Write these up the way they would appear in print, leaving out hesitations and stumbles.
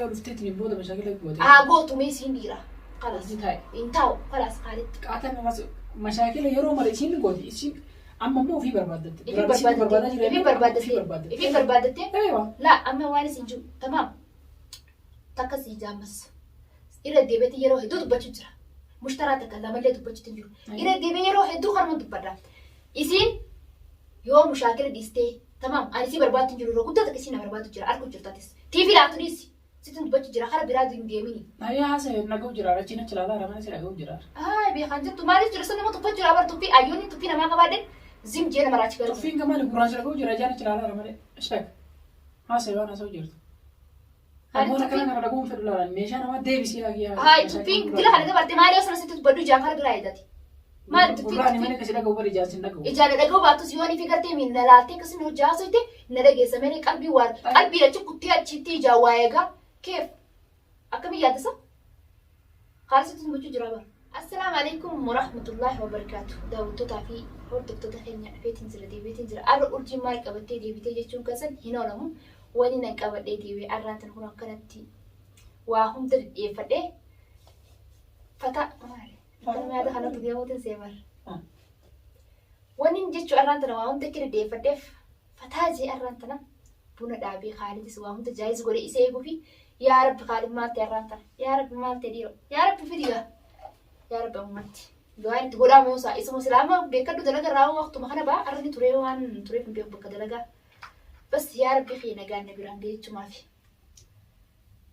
رفتي من بوده مشاكلك بوده قوتو ميسين ديرا خلاص انتاو خلاص خالد قاتل بس مشاكل يرو مريسين قودي إيشين أما مو في بربادة في بربادة أيوة لا أما وانا سنجو تمام تكسي جامس إلى ديبتي يرو هدو دبتشو جرا مشتراتك لما اللي دبتشو تنجو إلى ديبي يرو هدو خرم دبرا إيسين يوم مشاكل ديستي تمام أنا سي برباد تنجو رو قدرت كسينا برباد جرا أركو جرتاتيس تيفي لا تنيسي ستن دبتشو جرا خرب براد يمديميني أيها هسه نقول جرا رجينا تلا رمان سير نقول جرا بيخانجت تمارس جرا سنة ما تبتشو جرا برتوبي أيوني تبي نما كبادن زين جينا مراتي كرو فين كمان براج نقول جرا جانا تلا رمان إيشك هسه وانا سو جرت أنا كنا نقول في البلاد ميشان ما ديفيس يا هاي تبين تلا هذا كبادن ما ليه أصلا ستة بدو جاكار برايداتي ما تبين أنا كسي نقول بري جالسين نقول إجانا نقول باتو سيواني في كرتي من نلاتي كسي نو جاسويتي نرجع زماني قلبي وار قلبي لا تشكتي أشتي جوايعها كيف أكمل يادسا خالص تسمعوا جرابا السلام عليكم ورحمة الله وبركاته داوتو تعفي هردك تدخلنا في تنزل دي بيتنزل أرو أرجي مايك أبتدي دي بيتجي شون كسن هنا لهم وين نكابد دي بي أرانت هنا كنتي وهم تر يفده فتا ما هذا خلنا تدي أموت سيمر وين جت شو أرانت وهم تكير دي فده فتا جي أرانتنا بنا دابي خالد سواهم تجايز قولي إسيبو في يا رب خالد ما تيرانتا يا رب ما تديرو يا رب فيديو يا رب أمتي دوائن تقول أنا موسى اسمه سلامة بيكدو دلقة راو وقت ما خنا بقى أرني تريوان تريف بيوم بكدلقة بس يا رب خينا قالنا برانجي شو ما في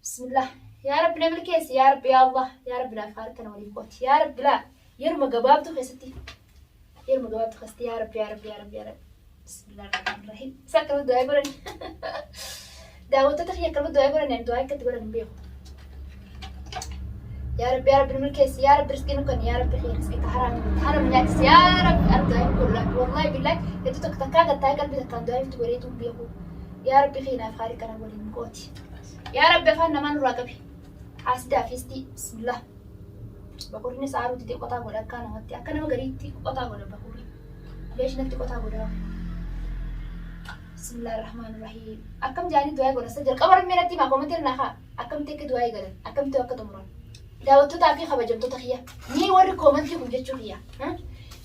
بسم الله يا رب نعمل كيس يا رب يا الله يا رب لا فارتنا ولي قوت يا رب لا يرمى قبابته خستي يرمى قبابته خستي يا رب يا رب يا رب يا رب بسم الله الرحمن الرحيم سكر الدعاء براني داوت تخيل كلمة دعاء براني دعاء كتبنا بيهم يا رب الملكيس يا رب رزقنا كن يا رب خير رزقك حرام ناس يا رب أرجع كلها والله بالله يدوتك تكاد تاي قلبي تكاد دايم تقوليتهم بيهو يا رب خينا فخارك أنا بقول نقوتي يا رب فانا ما نراقبي حاسدا فيستي بسم الله بقول الناس عارو تدي قطع ولا كان وتي أكنا ما قريتي قطع ولا بقول ليش نكتي قطع ولا بسم الله الرحمن الرحيم أكم جاني دعاء ولا سجل قبر من التي ما قومت لنا أكم تك دعاء قال أكم توقع تمرون داوتو تعرفي خبجمتو تخيا مي وري كومنت يكون جتشو هي ها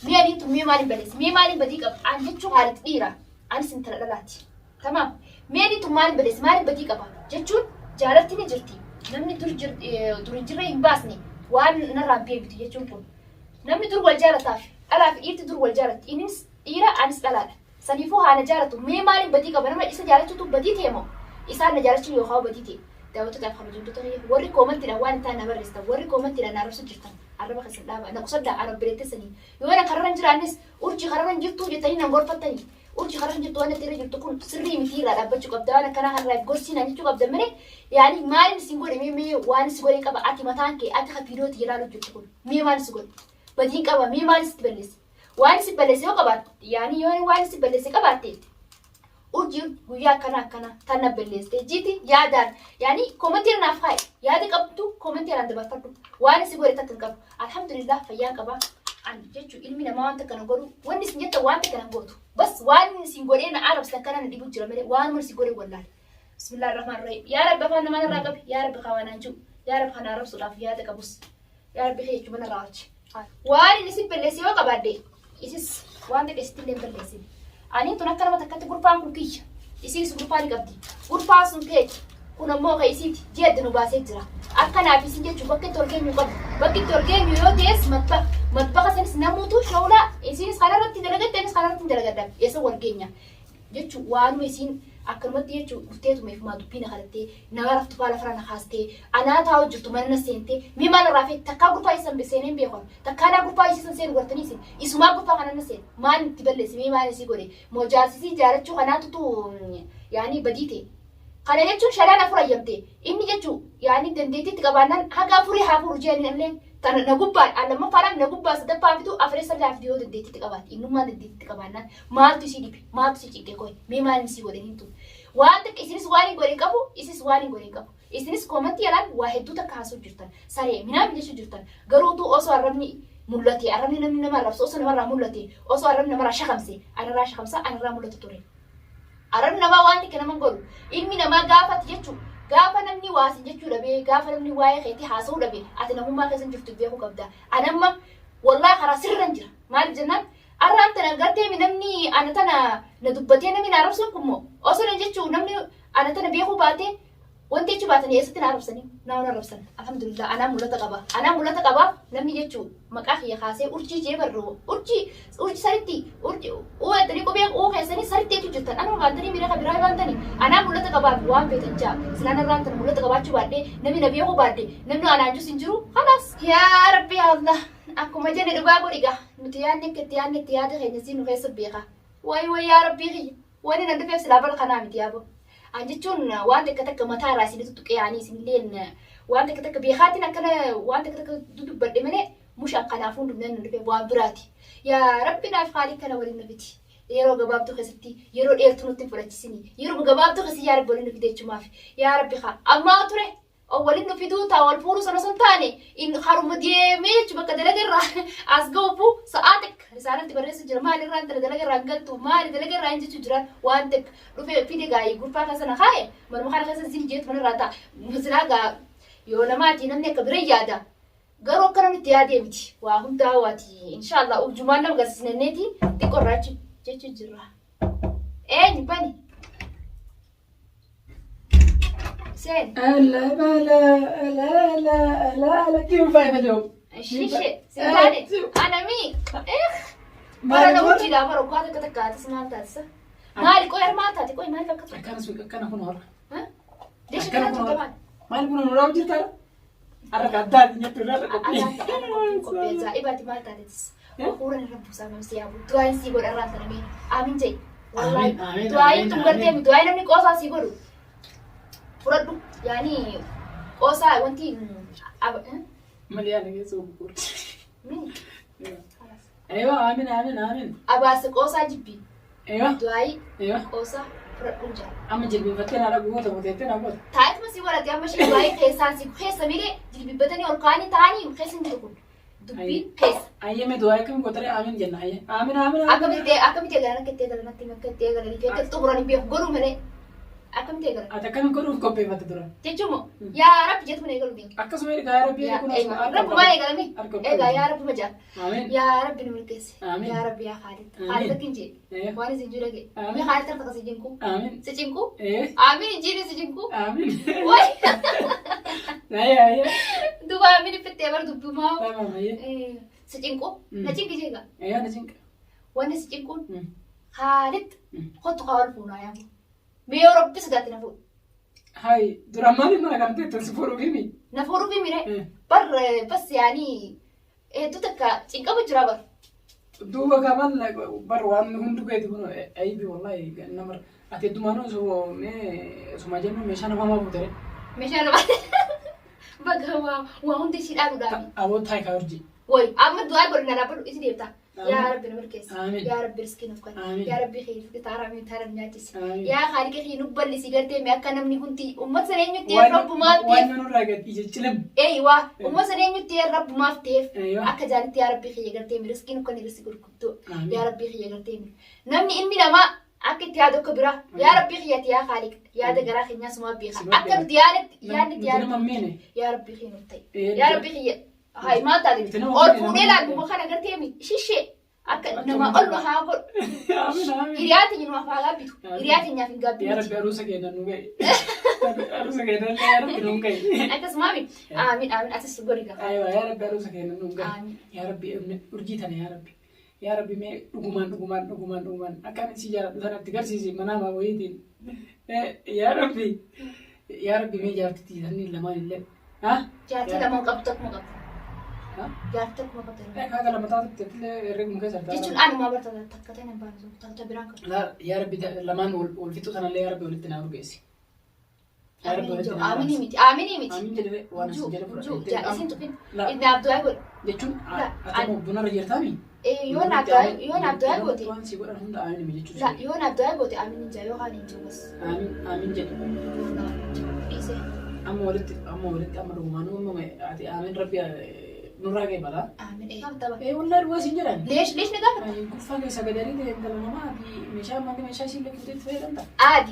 مي اني تو مي مالي بلس مي مالي بديك عن جتشو حالت ديرا عن سنتر دلاتي تمام مي اني تو مالي بلس مالي بديك ابا جتشو جارتني جرتي نمني دور جري يمباسني وان نرام بي بتي جتشو كون نمني دور والجاره تاف الا في ايت دور والجاره انس ايرا انس دلال سنيفو انا جارتو مي مالي بديك ابا نما اسا جارتو تو بديتي يمو اسا انا جارتو يو خاو بديتي داوتو تعرف خبجمتو تخيا وري كومنت لوان تانا برستا وري كومنت لنا رفس جرتن عربك السلام انا قصدا عرب بريتسني يوانا قررن جرا الناس ورجي قررن جرتو جتني نغور فتني ورجي قررن جرتو انا تري جرتو كون سري متيرا دبچو قبدا انا كان هراي غوسينا نيچو قبدا مني يعني مالي سيغول مي وان سيغول قبا اتي متانكي اتي خبيروت يلالو جرتو كون مي مال سيغول بدين قبا مي مال ستبلس وان سيبلس يو قبا يعني يوان وان سيبلس قباتي وجيب ويا كنا تنبليس تجيتي يا دار يعني كومنتير نافعي يا دي قبتو كومنتير عند بفتو وانا سيقول تتنقب الحمد لله فيا قبا عن جيتشو علمي ما انت كان غورو واني سنجت وانت كان غوتو بس واني سيقول انا عرب سكن نديبو جرمري وان مر سيقول والله بسم الله الرحمن الرحيم يا رب فانا ما نراقب يا رب خوانا نجو يا رب خنا رب صلافياتك ابوس يا رب خيك من راج واني نسيب بلسي وقبادي يسس وانت كستلين بلسي أنا تنكر ما تكتب غرفان كوكيش يصير غرفان قبدي غرفان سنكيت كنا موقع يصير جد نباسة جرا أكنا في سنجة شو بكت ترجم يقبل بكت ترجم يوديس مطبخ سنس نموتو شولا يصير خلارة تدرجة تنس خلارة تدرجة دم يسوى الجيميا جتشو وانو يصير أكرمت يجتشو بتيتو ميفما دوبينا خلتي نعرف تبالا فرنا خاستي أنا تاو جتو من نسينتي مما نرافي تكا غرفا يسن بسينين بيخون تكا نا غرفا يسن سين غرتني سين يسمع غرفا خنا نسين ما نتبلس مما نسي غوري موجاسي جارتشو خنا تو يعني بديتي خنا يجتشو شلانا فرا يمتي إني جتشو يعني دنديتي تقبانا حقا فري حافور جاني نملين تنا نقبل على ما فرام نقبل سد فافتو أفرس سد فيديو دنديتي تقبان إنه ما دنديتي تقبانا ما تسيدي ما تسيدي كوي مما نسي غوري هنتو وانتك إسنس واني غوري كابو إسنس واني غوري كابو إسنس كومنتي يلان واحد دو تكاسو جرتن ساري منا بيجي جرتن غروتو أسو أرمني مولتي أرمني نمني مرة أسو مرة مولتي أسو أرمني مرة شخمسي أنا راش خمسة أنا را مولتي توري أرمني ما وانتك أنا منقول إلمي نما قافت يجو gaafa namni waasin jechuu dhabe gaafa namni waa'ee keetii haasa'uu dhabe ati namummaa keessa jirtu beekuu qabda anamma wallahi karaa sirran jira maal jennaan arraan tana gartee namni ana tana na dubbatee namni na arrabsuun kunmoo osoo jechuu namni ana tana beekuu baatee wanti jechu baatanii eessatti na arrabsanii na arrabsan alhamdulillah anaa mul'ata qaba namni jechuu maqaa kiyya kaasee urjii jee barroo urjii saritti uwwattanii qubee uu keessanii saritti jechuu jirtan anuma baantanii miidhaga biraa baantanii anaa mul'ata qabaa waan beetan jaa silaan irraan tana mul'ata qabaachuu baadhee namni na beekuu baadhee namni anaan jus hin jiru kalaas yaa rabbi yaa Allah akkuma jenne dhugaa godhiga nuti yaadne itti yaada keenya siin nu keessa beeka way yaa rabbii kiyya wani nan dhufeef silaa bal kanaa miti yaabo anjechuun waan takka mataa irraa isin tuttuqee yaanii isinilleen waan takka beekaatiin akkana waan takka dubbadhe malee mushaan kanaafuu hundumnaan nu dhufee waan biraati yaa rabbi naaf haalii kana waliin na fiti yeroo gabaabduu keessatti yeroo dheertuu nutti hin fudhachiisini yeroo gabaabduu keessatti yaa rabbi waliin nu fide jechumaaf yaa rabbi haa ammaa ture waliin nu fiduu taa wal fuudhu sana sun taane in haruma deemee jechu bakka dalagarraa as ga'uufu sa'aa takka risaanatti barreessu jira maali irraan dalagarraa hin galtu maali dalagarraa hin jechu jiran waan takka dhufee fide gaa'ii gurfaa keessana kaa'e manuma kana keessa siin jeetu manirraa ta'a musilaa gaa yoo namaatii namni akka bira yaada garuu akka namni itti yaadee miti waa hundaa waati inshaallah urjumaan nama garsiisneeti xiqqoorraachi jechu jirra eenyu bani سين لا كيف فاهم اليوم الشيشة سيداني أنا مين مرة أنا وجهي لا مرة وقاعدة كتكات اسمها تاسة مالي كوي ما تاتي كوي مالي فكرت كان أكون ورا ها ليش كان طبعا مالي كنا نراو جيت أنا أرجع داد نيتورا كوبي زائبة ما تاتيس وقولنا رب سامي سيابو دعاء سيقول أران تنامين آمين جاي والله دعاء تمكرتي دعاء نمني قوسا سيقولوا فرادو يعني قوسا وانتي مليانة يسوق بقول أيوة آمين أباس قوسا جبي أيوة دعاء أيوة قوسا فرادو جا أما جلبي فتنا على قوة وتيتنا قوة تعرف ما سيقول لك أما شيء دعاء خيسان خيسة ميلي جلبي بدني أركاني تاني وخيسن تقول دبي خيس أيه دعاء كم قطرة آمين جنة أيه آمين أكمل تيجي كتير كتير تبراني بيه قولوا مني أكمل تيجي أتكلم كلهم كوبي ما تدرون تجمع يا رب جت من يقولوا بين أكسر يا رب يكون رب ما يقولني يا رب مجا آمين يا رب نملكس آمين يا رب يا خالد كنجي وانا زنجورك يا خالد ترى سجنكو آمين سجنكو إيه آمين جيني سجنكو آمين واي أيه دوبا آمين في التامر دوبو ما تمام أيه سجنكو نجيك جيجا أيه نجيك وانا سجنكو خالد خد قال فونا يا ميو رب سداتنا فوق هاي دراماني ما كانت تسفروا بيمي نفورو في ميري بر بس يعني دوتك تنقب جرابر دوبا كمان بروان هندو كده يقولوا أيبي والله نمر أتدمانو سو ما جنو مشان ما بودره مشان ما بقى وهندي شيء أبو دامي أبو تاي كارجي وي أما دعاء قلنا رابر إيش ديبتا يا رب نبركس آمين يا رب رزقنا نفكر يا رب خير تارا من تارا نجاتس آمين يا خالق خير نبل لسيجرتي ما كان مني كنتي أمة سنين يتي رب ما تيف وين نراجع يجتلم أيوة أمة سنين يتي رب ما تيف أيوة أكجان يا رب خير يجرتي رزقنا كن رزق كنتو يا رب خير يجرتي نمني إني لما أكيد يا دو كبرى يا رب خير يا خالق يا دجرا خير ناس ما بيخ أكيد ديانة يا رب خير نتي يا رب خير هاي ما تادي أول فونيلا بمخنا قرتي مي شيء أكيد نما أقول له هاقول إرياتي جنوا فالا بيتو إرياتي نيا في قابي يا رب أروسك يا نوجي أروسك يا رب نوجي أنت سمامي آمين أتس غوريكا أيوة يا رب أروسك يا نوجي آمين يا رب أرجيتني يا رب ما دومان أكان سيجارة مثلا تكرسي منام ويدين يا رب ما جارتي تاني لما يلله ها جارتي لما قبضتك جارتك ما قبضتك هذا لما تعطي تطلع الرقم كسر تجون أنا ما برتلا تكتين بارزو تكتبرانك لا يا رب لما والفيتو كان يا رب ولدنا رجيسي يا رب ولدنا آمين ميت آمين جل وأنا سجل جو جالسين تبين إذا عبدو أقول جتون أتمو بنا رجال تامي يون عبدو أقول توان سيقول أنا هم ده آمين ميجي لا يون عبدو أقول آمين نجا يوهان نجوا بس آمين جل إيسه أما ولد أما رغمانو أما أتي آمين ربي nurraa ga'e balaa. Aamin taba. Wallaahi dhugaa siin jedhan. Leesh na gaafa. Kuffaa keessa gadanii ta'e intala namaa fi meeshaa manni meeshaa isiin lakkifte itti fayyadamta. Aadi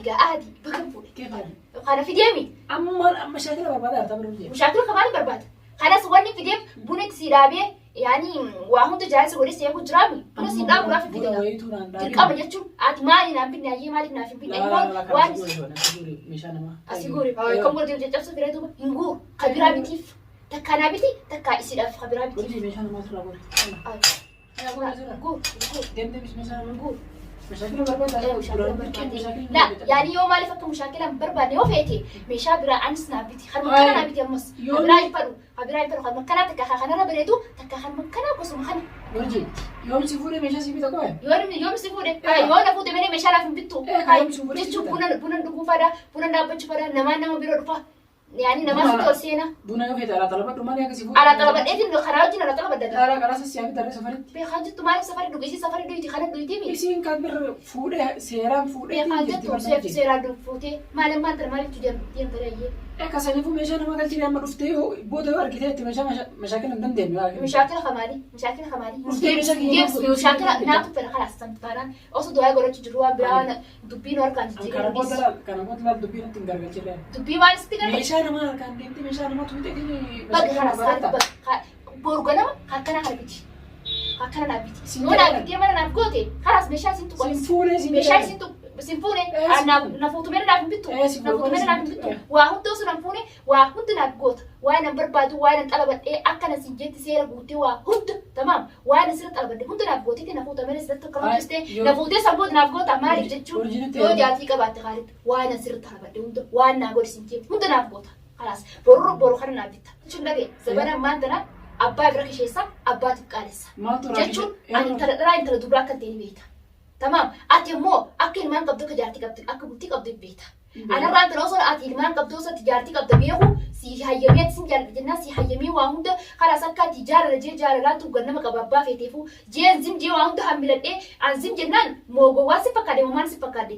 bakka fuudhe. Keefaan. Kana fideemi. Amma shaakila barbaada harta biroo jee. Shaakila kamaali barbaada? Kanas wanni fideef buna itti si dhaabee yaani waa hunda jaalisa godhee seeku jiraami. Buna si dhaabuudhaaf hin fidina. Dirqama jechuun ati maali naaf binne ayyee maaliif naaf hin binne waan meeshaa namaa. asii guuri kan godhee caccabsa firee duuba hin guuru kabiraa bitiif takkaa naa biti takkaa isiidhaaf kabiraa bitiif. Godhii meeshaa namaa sirraa godhe. Guuru. Deemtee meeshaa namaa Guuru. Meeshaakila barbaada. La yaani yoo maaliif akka mushaakila hin barbaanne yoo feete meeshaa biraa anis naa biti kan makkana naa biti ammas kabiraa hin fadhu kan makkanaa takka kanarra bareedu takka kan makkanaa gosuma kana. Gorjii yoomsi fuudhee meeshaa si bita qo'e. Yoomsi fuudhee yoo na fuudhee malee meeshaa naaf hin bittu jechuun buna dhuguu fada buna dhaabbachuu fada namaan nama biroo dhufa yaani namaa sitti ol seena. Buna yoo feete alaa talabadhu malee akkasii fuudhee. Alaa talabadheetiin karaa wajjin alaa talabadda. Karaa sassi daree safaritti. Beekaa jettu maaliif safari dhugu isii safari dhuyti kana dhuyti mi. Isiin kan birra fuudhee seeraan fuudhee. Beekaa jettu seeraan fuutee maaliif maanta maaliif jedhamtiin bareeyyee. Kasaniifuu meeshaa nama galchine amma dhuftee booda yoo argitee itti meeshaakila hin dandeenyu. Mishaakila kamaali. Mishaakila naatu fedha kalaas san taanaan osoo du'aa godhachu jiru waan biraa dubbiin harkaan jijjiiranii. Kana booda dubbiin itti hin gargalchine. Dubbii maalis itti gargaara. Meeshaa namaa harkaan deemtee meeshaa nama tuutee Bakka kalaas borga nama akkana kana biti. Akkana naa biti. Yoo naa bitee mana naaf goote kalaas meeshaa isin tuqu. Meeshaa isin tuqu. Sinfuune na fuutumee naaf hin bittu. Na fuutumee naaf hin bittu. Waa hunda osoo nan fuune waa hunda naaf goota. Waa nan barbaadu waa nan xalabadhee akkana siin jetti seera guutee waa hunda tamaam waa nan sirra xalabadhe hunda naaf gootee na fuutamee sirratti akka hojjestee na fuutee sanboota naaf goota maaliif jechuun yoo jaatii qabaatte kaalitti waa nan sirra xalabadhe hunda waa naa godhe siin jeetti hunda naaf goota. Kalaas boru kana naaf bitta. Jechuun dhagee zabana maantana abbaa bira kisheessa abbaa xiqqaalessa. Jechuun ani intala dhalaa intala dubaraa akka ta'e beekta. Tamam, ati immoo akka ilmaan qabdu akka jaartii qabdu akka bultii qabdu beekta. Anarraan tan osoo ati ilmaan qabdu osoo ati jaartii qabdu beeku si hayyamee sin jaalladha jennaan si hayyamee waa hunda kalaas akka ati jaalalaa tu gannama qaba abbaa feeteefu jeen zim jee waa hunda hammiladhee an zim jennaan moogoo waan si fakkaade maal si fakkaade?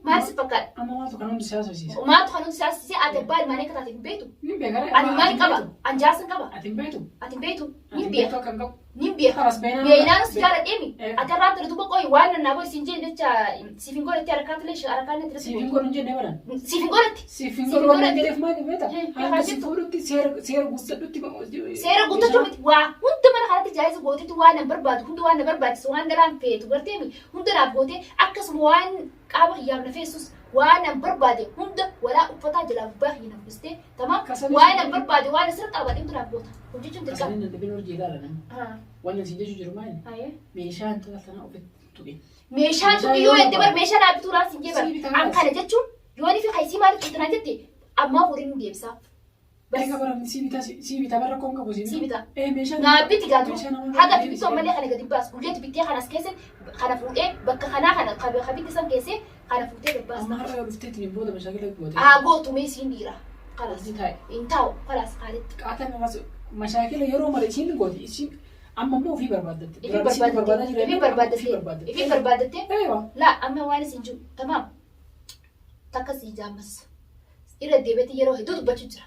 Maal si fakkaade? Amma maatu kan hundi siyaasasiisa. Maatu kan hundi siyaasasiisa ati abbaa ilmaanii akka taate hin beektu. Ni beekare. Ani maal qaba? An jaarsan qaba. Ati hin beektu. Ati hin beektu. Ni beektu kan qabu. Nimbia. Beeinaan si jaaladheemi. Ati irraa ture duuba qoyi waan nannaa boy siin jeen jecha siifin godhatti harkaatilee harkaan natti siifin godhu hin jenne balan. Siifin godhatti. Siifin godhu waan hin jedheef maal beeta. Hanga si fuudhutti seera guuttadhutti. Seera guuttachuu miti waa hunda mana kanatti jaayisa gootetti waan nan barbaadu hunda waan na barbaachisu waan daraan feetu garteemi hunda naaf gootee akkasuma waan qaama hiyyaaf na feessus waan nan barbaade hunda walaa uffataa jalaa gubbaa hiyya uffistee tamaam waan nan barbaade waan asirra xaabadhe hunda naaf goota. Hojjechuun dirqama. Kasanii nan dhibin hojii ilaala nama. Waan nan si jechu jiru maali? Meeshaan tola sana ofitti tuqe. Meeshaan tuqe yoo itti bar meeshaa naa bituu laaf sin jee bar. An kana jechuun yoo ni fi haysii maaliif qixxinaa jette ammaa fuudhin hin deebisaa. Barka baramni si bita barra koon qabu si bita. Meeshaan. Naa bitti gaatu. Haga bittoo malee kana gadi baas. Gulleetti bittee kanas keessa kana fuudhee bakka kanaa kana kabitti san keessee kana fuutee gabbaas. Amma har'a yoo dhufteetti ni booda meeshaa gala goote. Gootu meesiin dhiiraa. Kalas. Hin taa'u. Kalas kaalitti. Qaatan namas mashaakila yeroo malee isiin gooti isiin amma immoo ofii barbaaddatte. Ifii barbaaddatte. Laa amma waan isin jiru tamaam. Takka sii jaammas. Irra deebiitii yeroo hedduu dubbachuu jira.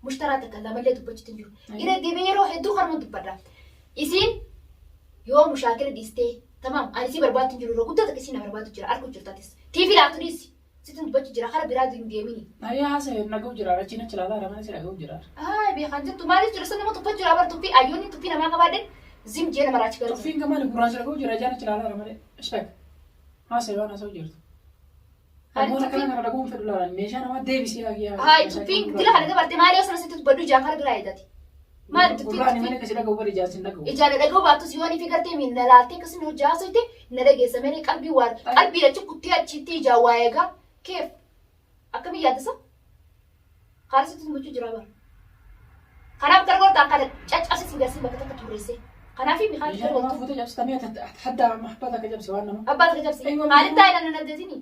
Mushtaraa takka lamallee dubbachuutu jiru. Irra deebiin yeroo hedduu harma dubbadha. Isiin yoo mushaakila dhiistee tamaam ani isii barbaaddu hin jiru yeroo guddaa takka isiin na barbaaddu jira arguu jirtatis. Tiifi laatu dhiisi. Sitin dubbachuu jira kara biraa hin deemini. Ayyaa haasa'e naga'u jira achiin achi laalaa ramana si naga'u jira. Beekan jirtu maaliif jira sana nama tuffachuu jira bar tuffii ayyoonni tuffii namaa qabaadden zim jee nama raachi galu. Tuffiin gamaa gurraacha naga'u jira ajaan achi laalaa ramane. Ishaq haasa'e waan haasa'u jirtu. Namoota kana kana dhaguun fedhu laalan meeshaa namaa deebisee yaa. Tuffiin dila kana gabaarte maaliif sana sitti dubbaddu ijaa kara biraa eegati. Maal tuffiin gurraan malee kasi dhaga'u bari ijaan sin dhaga'u. Ijaan dhaga'u baattus yoo ni fi gartee min na laaltee akkasuma hojii haasa'ite na dhageessa malee qalbii waan qalbii achi kuttee achitti ijaa waa eegaa keef. Akkamiin yaaddasa? Haala sitti dubbachuu jira bara. Kanaaf gargaartaa akka caccabse si garsiin bakka takka tureesse. Kanaaf inni haala gargaartu. Meeshaan fuutee cabsitamee hadda abbaa takka cabse waan nama. Abbaa takka cabse. Haaliin taa'ee nan addatini.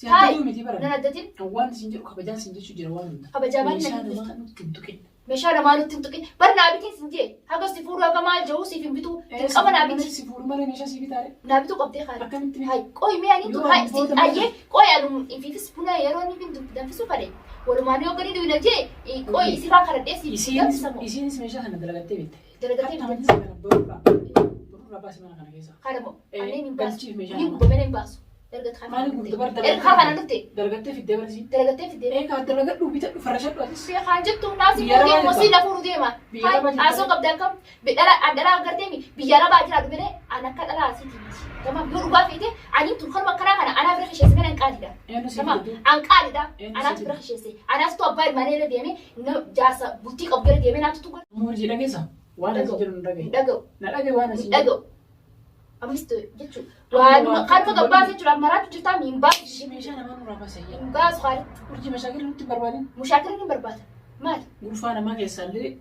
Si addatu miti bara. Nan addatin. Waan isin jedhu kabajaan isin jechuu jira waan hunda. Kabajaa baay'ee meeshaa namaa nutti hin tuqin. Meeshaa namaa nutti hin tuqin. Bara naa bitiin sin jee. Haga si fuudhu haga maal jedhu siif hin bituu. Dirqama naa biti. Si fuudhu malee meeshaa si bitaare. Naa bituu qabdee haala. Akkamitti Hai qoy mee ani tu hai si ayyee qoy anu ififis buna yeroo ni fin danfisu fade. Walumaan yoo gadi duwina jee qoy isirraa kadhadhee si isiinis meeshaa kana dalagattee bitte. Dalagatee Hatta fidee. amantii barurraa baasii mana kana keessa. Kadhamoo. Eh, Anneen hin galchiif baasu. meeshaa Ni namaa. gubamee hin baasu. Erga kana Maali kun dubar erga kana dhufte. dalagatee fiddee barsiis. Dalagatee fidee. Eegaa dalagadhu bita farashadhu atis. Kan jettu naasii Biyya fuudhee lama mosii jirta. lafuu deema. Biyya lama jirta. Haasoo qabda akkam dhala agartee mi biyya lama jira dhufee an akka dhala asiiti miti. Tamam yoo dhugaa feete ani tun kan makkaraa kana anaa bira kisheesse kana hin qaadidha. Eenyu si Tamam fiddu? an qaadidha. Eenyu Anaas si bira kisheesse. Anaas tu abbaa ilmaanii irra deemee jaarsa bultii qabu bira deemee naatu tuqu. Murjii dhageessa. Waan asii jiru hin dhagaye. Dhaga'u. Na dhagaye waan asii jiru. Dhaga'u. Ammas jechuudha. Waan kan gabbaa jechuudha maraatu jirtaa mi hin baasu. Meeshaa namaa nurraa baasayyaa. Hin baasu haalitti. Urjii mashaakila nutti barbaadin. Mushaakila ni barbaada. Maali? Gurfaa namaa keessaallee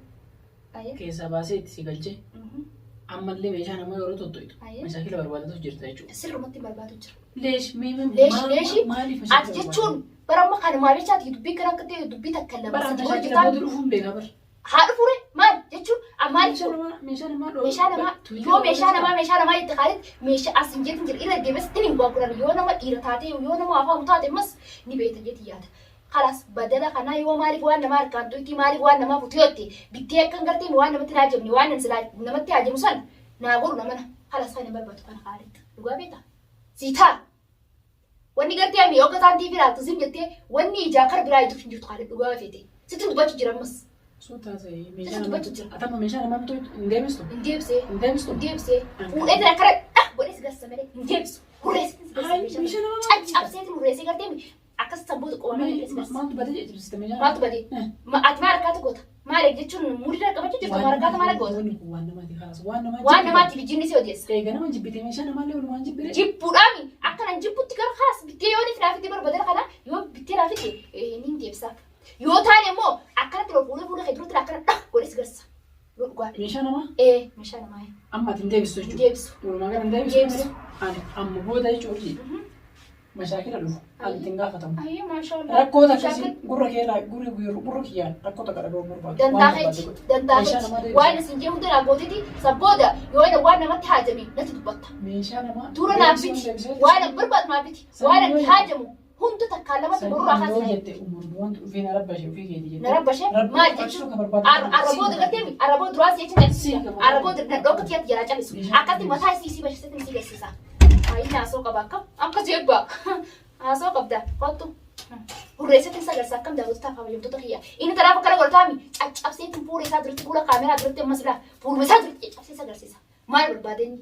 Ayyee. keessaa baasee itti si galchee ammallee meeshaa namaa yeroo tottoitu Ayyee. mashaakila barbaadatu jirta jechuudha. Sirrumatti hin barbaadu jira. Leesh Leeshi maaliif ati jechuun bara amma kana maalichaati dubbii kana akka ta'e dubbii takka lama bara sadii mashaakila hojjetaa booda dhufuun beekaa bara. haa dhufure maal jechuun ammaan Meeshaa namaa meeshaa namaa yoo meeshaa namaa itti qaalitti meeshaa as hin jettin jira irra deemes ittiin hin gurguran yoo nama dhiira taate yoo nama afaan taate mas ni beekta jetti yaada. Kalas badala kana yoo maaliif waan nama harkaan tuuti maaliif waan nama fuuteetti bittee akka hin gartee waan namatti hin hajamne waan namatti hajamu san naa godhu namana kalas kan hin barbaadu kana qaalitti dhugaa beekta. Siitaa wanni gartee ami yoo kataan tiifi laatu sim jettee wanni ijaa kar biraa itti hin jirtu qaalitti dhugaa feete sitti dubbachuu jira ammas. Suutaa ta'ee meeshaa namaa atama meeshaa namaa bituu hin deebistu. Hin deebisee. Hin deebistu. Hin deebisee. Fuudhee jira kara godhee si gassa malee hin deebisu. Hurreessee si gassa Meeshaa namaa caccabseetiin hurreessee gartee akkas sambuutu qoomee si gassa. maaltu badee jedhibsite meeshaa Maaltu badee? Ati maal harkaatu goota? Maal jechuun muudii qabachuu jirtu maal harkaata maal goota? waan namaati kaasa waan namaati. Waan namaatti bijjiinni si odeessa. Eega nama jibbite meeshaa namaallee walumaan jibbire. Jibbuudhaami akkanaan jibbutti gara kaas bittee yoo ni firaafitti barbaadan kana yoo bittee raafitti ni deebisa. Yoo taane immoo akkanatti fuula keeduutti akkana godhee si gassa. Meeshaa namaa Meeshaa namaa. amma ati hin deebistu jechuudha. Deebisu. Walumaa gala hin Deebisu. deebistu. Ani amma booda jechuudha. Mashaakila dhufu. Ani ittiin gaafatamu. Ayyee maashaallah. Rakkoota akkasii gurra keelaa gurra kiyyaan rakkoota kana dhaga'uu barbaadu. Dandaafeeti waan isin jee hunda raagootiiti sabbooda yoo waan namatti haajame natti dubbatta. Meeshaa namaa. Dura naaf biti waan barbaadu naaf biti waan itti haajamu hunda takkaan lamatti gurra haasa'e. jette umurii wanti dhufee na rabbashe ofii keeti jette. Na rabbashe maal jechuun arraboota garteemi arraboota duraas jechuun jallisisa arraboota dhokka kiyyaatti jalaa callisu akkatti mataa isii bashisetti si gassisa. Ayi naasoo qaba akkam akka jeebba naasoo qabda kottu hurreessatti sagarsa akkam daawwattoota kabajamtoota kiyya inni kanaaf akkana godhataami caccabseetti fuula isaa duratti fuula kaameraa duratti ammas ilaa fuuluma isaa duratti caccabsee sagarsiisa maal barbaadeenyi.